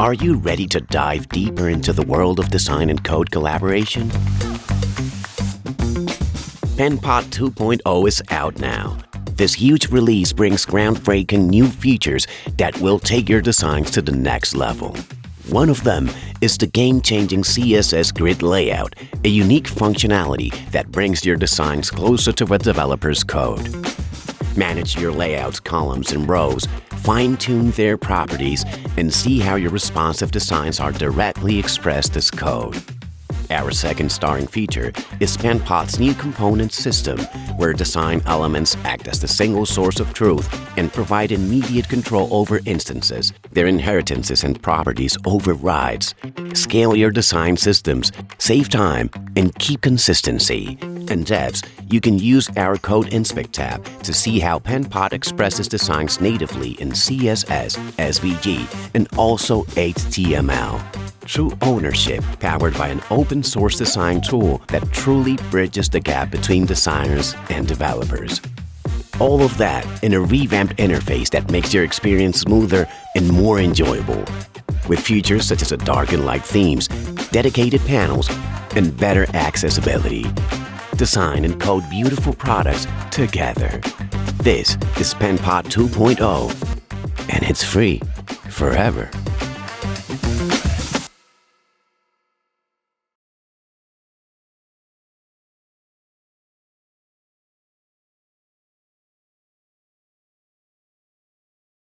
Are you ready to dive deeper into the world of design and code collaboration? Penpot 2.0 is out now. This huge release brings groundbreaking new features that will take your designs to the next level. One of them is the game-changing CSS Grid Layout, a unique functionality that brings your designs closer to a developer's code. Manage your layouts, columns, and rows, fine-tune their properties, and see how your responsive designs are directly expressed as code. Our second starring feature is Penpot's new component system, where design elements act as the single source of truth and provide immediate control over instances, their inheritances and properties overrides. Scale your design systems, save time, and keep consistency. And devs, you can use our Code Inspect tab to see how Penpot expresses designs natively in CSS, SVG, and also HTML. True ownership powered by an open-source design tool that truly bridges the gap between designers and developers. All of that in a revamped interface that makes your experience smoother and more enjoyable, with features such as dark and light themes, dedicated panels, and better accessibility. Design and code beautiful products together. This is Penpot 2.0, and it's free forever.